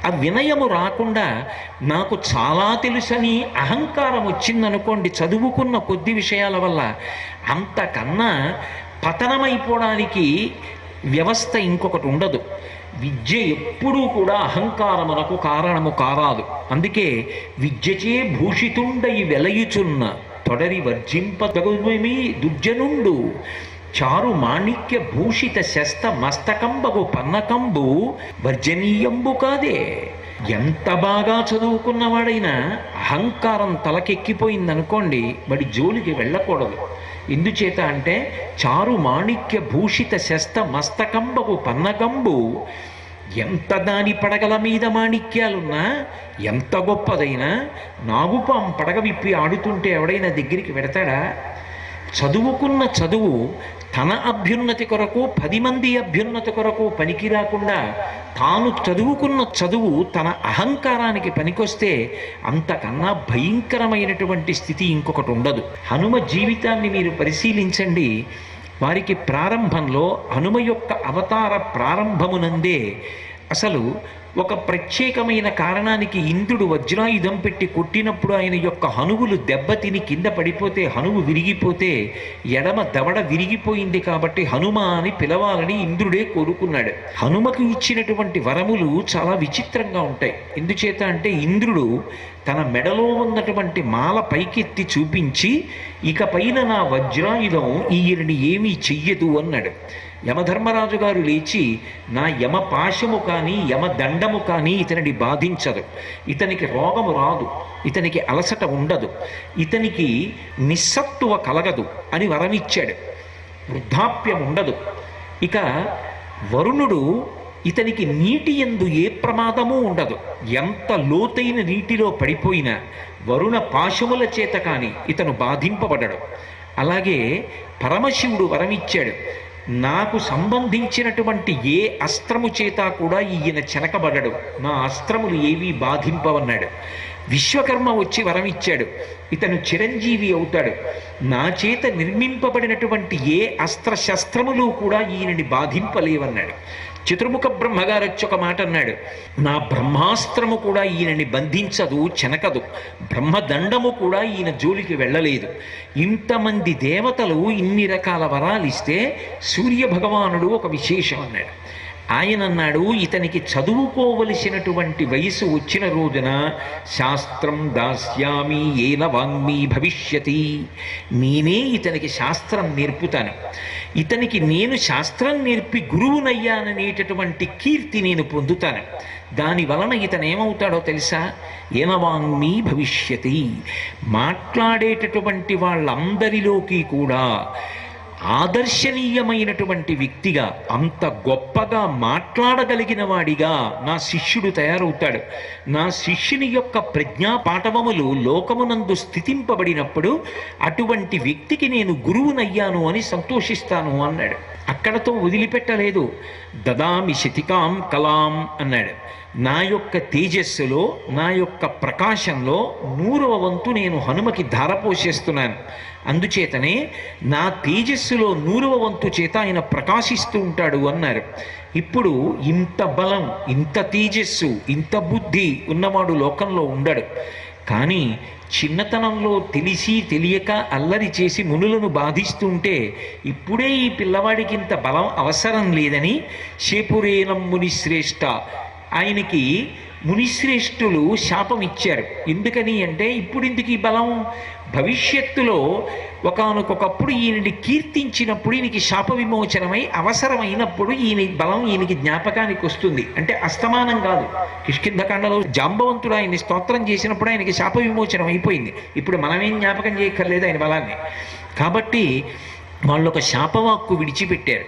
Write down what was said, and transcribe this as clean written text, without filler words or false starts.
ఆ వినయము రాకుండా నాకు చాలా తెలుసని అహంకారం వచ్చిందనుకోండి చదువుకున్న కొద్ది విషయాల వల్ల, అంతకన్నా పతనమైపోవడానికి వ్యవస్థ ఇంకొకటి ఉండదు. విద్య ఎప్పుడూ కూడా అహంకారమునకు కారణము కారాదు. అందుకే విద్యచే భూషితుండై వెలయుచున్న తొడరి వర్జింపదగుమీ దుర్జనుండు చారు మాణిక్య భూషిత శస్త మస్తకంబగు పన్నకంబు వర్జనీయంబు కాదే. ఎంత బాగా చదువుకున్నవాడైనా అహంకారం తలకెక్కిపోయిందనుకోండి, వాడి జోలికి వెళ్ళకూడదు. ఎందుచేత అంటే చారు మాణిక్య భూషిత శస్త మస్తకంబగు పన్నకంబు, ఎంత దాని పడగల మీద మాణిక్యాలున్నా, ఎంత గొప్పదైనా నాగుపాం పడగ విప్పి ఆడుతుంటే ఎవడైనా దగ్గరికి పెడతాడా? చదువుకున్న చదువు తన అభ్యున్నతి కొరకు 10 మంది అభ్యున్నతి కొరకు పనికి రాకుండా, తాను చదువుకున్న చదువు తన అహంకారానికి పనికొస్తే అంతకన్నా భయంకరమైనటువంటి స్థితి ఇంకొకటి ఉండదు. హనుమ జీవితాన్ని మీరు పరిశీలించండి. వారికి ప్రారంభంలో హనుమ యొక్క అవతార ప్రారంభమునందే అసలు ఒక ప్రత్యేకమైన కారణానికి ఇంద్రుడు వజ్రాయుధం పెట్టి కొట్టినప్పుడు ఆయన యొక్క హనువులు దెబ్బతిని కింద పడిపోతే, హనువు విరిగిపోతే, ఎడమ దవడ విరిగిపోయింది కాబట్టి హనుమ అని పిలవాలని ఇంద్రుడే కోరుకున్నాడు. హనుమకు ఇచ్చినటువంటి వరములు చాలా విచిత్రంగా ఉంటాయి. ఎందుచేత అంటే ఇంద్రుడు తన మెడలో ఉన్నటువంటి మాల పైకెత్తి చూపించి, ఇక పైన నా వజ్రాయుధం ఈయనని ఏమీ చెయ్యదు అన్నాడు. యమధర్మరాజు గారు లేచి, నా యమ పాశము కానీ యమ దండము కానీ ఇతనిని బాధించదు, ఇతనికి రోగము రాదు, ఇతనికి అలసట ఉండదు, ఇతనికి నిస్సత్తువ కలగదు అని వరమిచ్చాడు. వృద్ధాప్యం ఉండదు. ఇక వరుణుడు ఇతనికి నీటి యందు ఏ ప్రమాదము ఉండదు. ఎంత లోతైన నీటిలో పడిపోయినా వరుణ పాశముల చేత కానీ ఇతను బాధింపబడడు. అలాగే పరమశివుడు వరమిచ్చాడు, నాకు సంబంధించినటువంటి ఏ అస్త్రము చేత కూడా ఈయన చెనకబడడు, నా అస్త్రములు ఏవీ బాధింపవన్నాడు. విశ్వకర్మ వచ్చి వరమిచ్చాడు, ఇతను చిరంజీవి అవుతాడు, నా చేత నిర్మింపబడినటువంటి ఏ అస్త్రశస్త్రములు కూడా ఈయనని బాధింపలేవన్నాడు. చతుర్ముఖ బ్రహ్మగారు వచ్చి ఒక మాట అన్నాడు, నా బ్రహ్మాస్త్రము కూడా ఈయనని బంధించదు, చెనకదు, బ్రహ్మదండము కూడా ఈయన జోలికి వెళ్ళలేదు. ఇంతమంది దేవతలు ఇన్ని రకాల వరాలు ఇస్తే సూర్యభగవానుడు ఒక విశేషం అన్నాడు. ఆయన అన్నాడు, ఇతనికి చదువుకోవలసినటువంటి వయసు వచ్చిన రోజున శాస్త్రం దాస్యామి ఏన వాంగ్మీ భవిష్యతి, నేనే ఇతనికి శాస్త్రం నేర్పుతాను, ఇతనికి నేను శాస్త్రం నేర్పి గురువునయ్యాననేటటువంటి కీర్తి నేను పొందుతాను. దాని వలన ఇతను ఏమవుతాడో తెలుసా? ఏనవాంగ్మీ భవిష్యతి. మాట్లాడేటటువంటి వాళ్ళందరిలోకి కూడా ఆదర్శనీయమైనటువంటి వ్యక్తిగా, అంత గొప్పగా మాట్లాడగలిగిన వాడిగా నా శిష్యుడు తయారవుతాడు. నా శిష్యుని యొక్క ప్రజ్ఞా పాఠవములు లోకమునందు స్థితింపబడినప్పుడు అటువంటి వ్యక్తికి నేను గురువునయ్యాను అని సంతోషిస్తాను అన్నాడు. అక్కడతో వదిలిపెట్టలేదు. దదామి శతికాం కలాం అన్నాడు. నా యొక్క తేజస్సులో, నా యొక్క ప్రకాశంలో 100వ వంతు నేను హనుమకి ధారపోసేస్తున్నాను. అందుచేతనే నా తేజస్సులో 100వ వంతు చేత ఆయన ప్రకాశిస్తూ ఉంటాడు అన్నారు. ఇప్పుడు ఇంత బలం, ఇంత తేజస్సు, ఇంత బుద్ధి ఉన్నవాడు లోకంలో ఉండడు. కానీ చిన్నతనంలో తెలిసి తెలియక అల్లరి చేసి మునులను బాధిస్తుంటే, ఇప్పుడే ఈ పిల్లవాడికి ఇంత బలం అవసరం లేదని శేపురేనం మునిశ్రేష్ఠ, ఆయనకి మునిశ్రేష్ఠులు శాపం ఇచ్చారు. ఎందుకని అంటే, ఇప్పుడు ఇందుకు ఈ బలం భవిష్యత్తులో ఒకానొకప్పుడు ఈయనని కీర్తించినప్పుడు ఈయనకి శాప విమోచనమై అవసరమైనప్పుడు ఈయన బలం ఈయనకి జ్ఞాపకానికి వస్తుంది. అంటే అస్తమానం కాదు. కిష్కింధకాండలో జాంబవంతుడు ఆయన్ని స్తోత్రం చేసినప్పుడు ఆయనకి శాప విమోచనం అయిపోయింది. ఇప్పుడు మనమేం జ్ఞాపకం చేయక్కర్లేదు ఆయన బలాన్ని. కాబట్టి వాళ్ళు ఒక శాపవాక్కు విడిచిపెట్టారు.